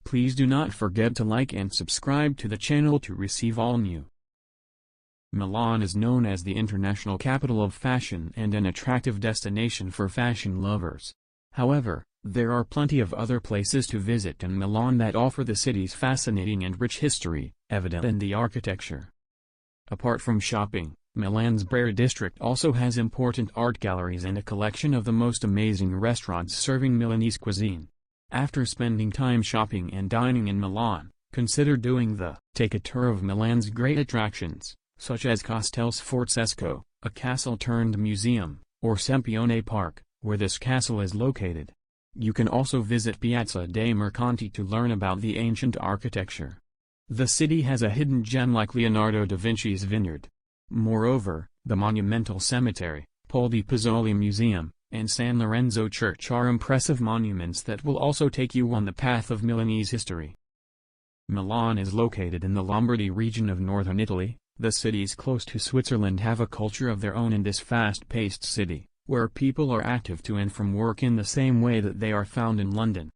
Please do not forget to like and subscribe to the channel to receive all new. Milan is known as the international capital of fashion and an attractive destination for fashion lovers. However, there are plenty of other places to visit in Milan that offer the city's fascinating and rich history, evident in the architecture. Apart from shopping, Milan's Brera district also has important art galleries and a collection of the most amazing restaurants serving Milanese cuisine. After spending time shopping and dining in Milan, consider take a tour of Milan's great attractions, such as Castel Sforzesco, a castle-turned-museum, or Sempione Park, where this castle is located. You can also visit Piazza dei Mercanti to learn about the ancient architecture. The city has a hidden gem like Leonardo da Vinci's Vineyard. Moreover, the monumental cemetery, Pol di Pizzoli Museum, and San Lorenzo Church are impressive monuments that will also take you on the path of Milanese history. Milan is located in the Lombardy region of northern Italy. The cities close to Switzerland have a culture of their own in this fast-paced city, where people are active to and from work in the same way that they are found in London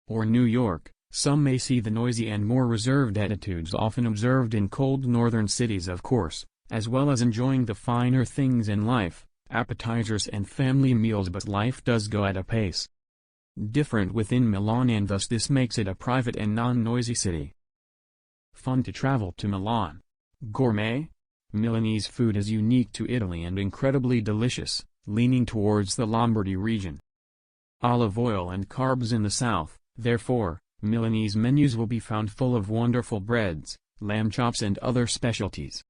or New York. Some may see the noisy and more reserved attitudes often observed in cold northern cities, of course, as well as enjoying the finer things in life, appetizers and family meals, but life does go at a pace different within Milan, and thus this makes it a private and non-noisy city. Fun to travel to Milan. Gourmet? Milanese food is unique to Italy and incredibly delicious, leaning towards the Lombardy region. Olive oil and carbs in the south, therefore, Milanese menus will be found full of wonderful breads, lamb chops and other specialties.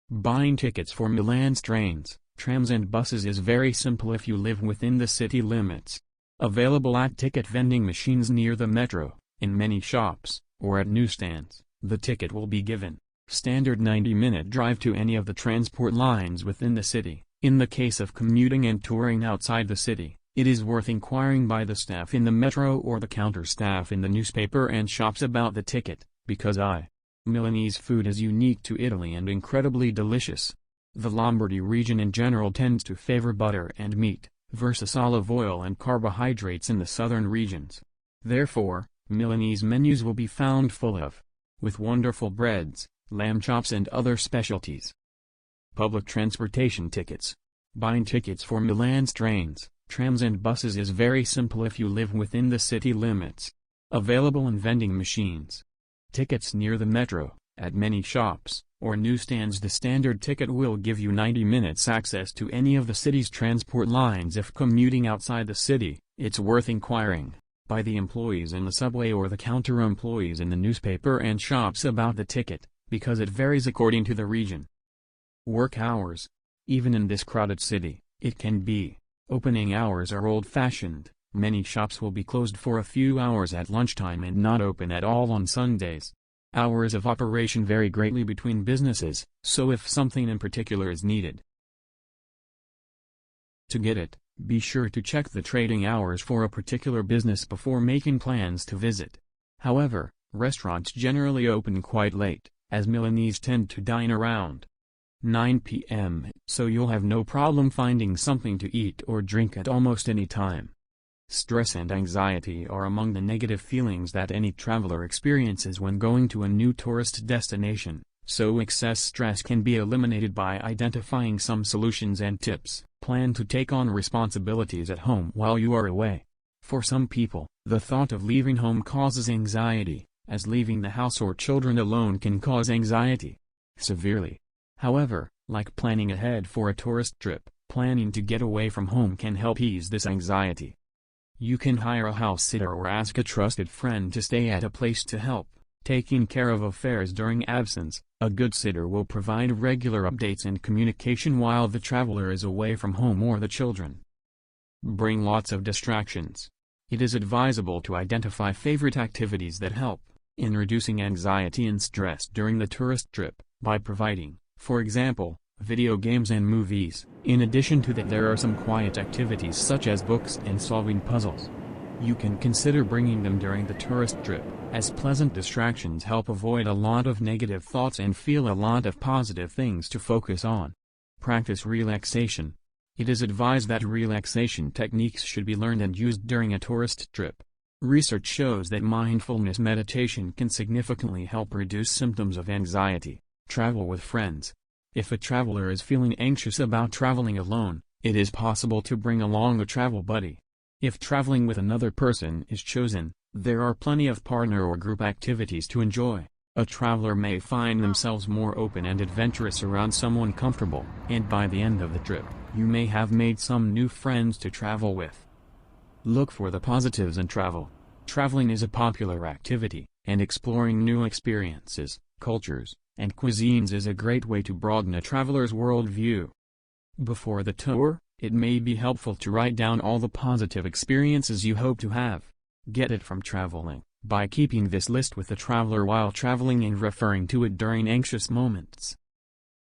Buying tickets for Milan's trains, trams and buses is very simple if you live within the city limits. Available at ticket vending machines near the metro, in many shops, or at newsstands, the ticket will be given. Standard 90-minute drive to any of the transport lines within the city. In the case of commuting and touring outside the city, it is worth inquiring by the staff in the metro or the counter staff in the newspaper and shops about the ticket, because Milanese food is unique to Italy and incredibly delicious. The Lombardy region in general tends to favor butter and meat, versus olive oil and carbohydrates in the southern regions. Therefore, Milanese menus will be found full with wonderful breads, lamb chops and other specialties. Public transportation tickets. Buying tickets for Milan's trains, trams and buses is very simple if you live within the city limits. Available in vending machines. Tickets near the metro, at many shops, or newsstands. The standard ticket will give you 90 minutes access to any of the city's transport lines. If commuting outside the city, it's worth inquiring by the employees in the subway or the counter employees in the newspaper and shops about the ticket, because it varies according to the region. Work hours. Even in this crowded city, it can be. Opening hours are old-fashioned. Many shops will be closed for a few hours at lunchtime and not open at all on Sundays. Hours of operation vary greatly between businesses, so if something in particular is needed to get it, be sure to check the trading hours for a particular business before making plans to visit. However, restaurants generally open quite late, as Milanese tend to dine around 9 p.m., so you'll have no problem finding something to eat or drink at almost any time. Stress and anxiety are among the negative feelings that any traveler experiences when going to a new tourist destination, so excess stress can be eliminated by identifying some solutions and tips. Plan to take on responsibilities at home while you are away. For some people, the thought of leaving home causes anxiety, as leaving the house or children alone can cause anxiety severely. However, like planning ahead for a tourist trip, planning to get away from home can help ease this anxiety. You can hire a house sitter or ask a trusted friend to stay at a place to help taking care of affairs during absence. A good sitter will provide regular updates and communication while the traveler is away from home or the children. Bring lots of distractions. It is advisable to identify favorite activities that help in reducing anxiety and stress during the tourist trip, by providing, for example, video games and movies. In addition to that, there are some quiet activities such as books and solving puzzles. You can consider bringing them during the tourist trip, as pleasant distractions help avoid a lot of negative thoughts and feel a lot of positive things to focus on. Practice relaxation. It is advised that relaxation techniques should be learned and used during a tourist trip. Research shows that mindfulness meditation can significantly help reduce symptoms of anxiety. Travel with friends. If a traveler is feeling anxious about traveling alone, it is possible to bring along a travel buddy. If traveling with another person is chosen, there are plenty of partner or group activities to enjoy. A traveler may find themselves more open and adventurous around someone comfortable, and by the end of the trip, you may have made some new friends to travel with. Look for the positives in travel. Traveling is a popular activity, and exploring new experiences, cultures, and cuisines is a great way to broaden a traveler's worldview. Before the tour, it may be helpful to write down all the positive experiences you hope to have. Get it from traveling, by keeping this list with the traveler while traveling and referring to it during anxious moments.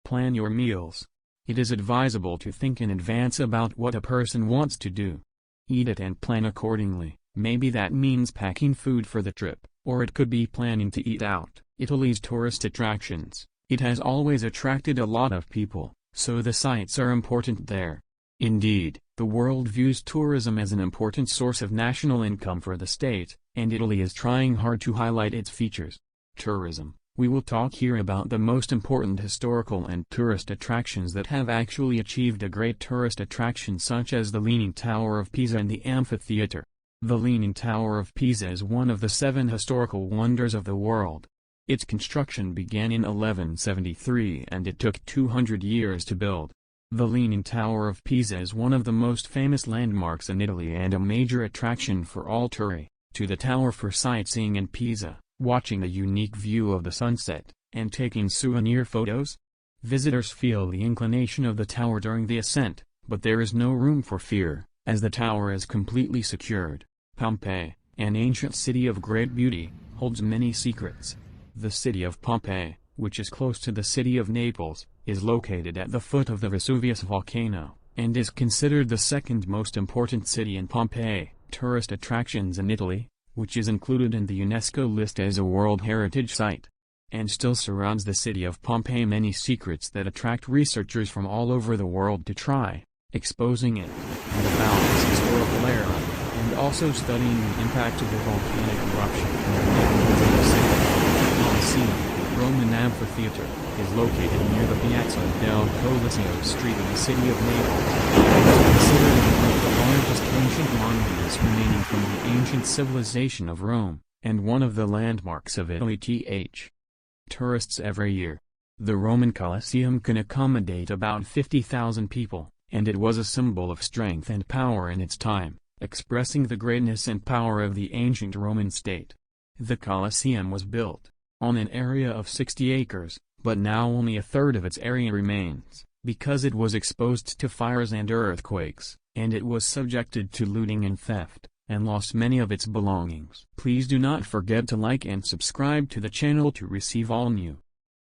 Plan your meals. It is advisable to think in advance about what a person wants to do. Eat it and plan accordingly. Maybe that means packing food for the trip, or it could be planning to eat out. Italy's tourist attractions. It has always attracted a lot of people, so the sights are important there. Indeed, the world views tourism as an important source of national income for the state, and Italy is trying hard to highlight its features. Tourism. We will talk here about the most important historical and tourist attractions that have actually achieved a great tourist attraction, such as the Leaning Tower of Pisa and the amphitheater. The Leaning Tower of Pisa is one of the 7 historical wonders of the world. Its construction began in 1173 and it took 200 years to build. The Leaning Tower of Pisa is one of the most famous landmarks in Italy and a major attraction for all tourists. To the tower for sightseeing in Pisa, watching the unique view of the sunset, and taking souvenir photos. Visitors feel the inclination of the tower during the ascent, but there is no room for fear, as the tower is completely secured. Pompeii, an ancient city of great beauty, holds many secrets. The city of Pompeii, which is close to the city of Naples, is located at the foot of the Vesuvius volcano, and is considered the second most important city in Pompeii. Tourist attractions in Italy, which is included in the UNESCO list as a World Heritage Site, and still surrounds the city of Pompeii. Many secrets that attract researchers from all over the world to try exposing it, and about its historical era, and also studying the impact of the volcanic eruption in the neighborhoods of the city. The Colosseum, Roman amphitheater, is located near the Piazza del Coliseo street in the city of Naples. It is considered one of the largest ancient monuments remaining from the ancient civilization of Rome, and one of the landmarks of Italy. Tourists every year. The Roman Colosseum can accommodate about 50,000 people, and it was a symbol of strength and power in its time, expressing the greatness and power of the ancient Roman state. The Colosseum was built on an area of 60 acres, but now only a third of its area remains, because it was exposed to fires and earthquakes, and it was subjected to looting and theft, and lost many of its belongings. Please do not forget to like and subscribe to the channel to receive all new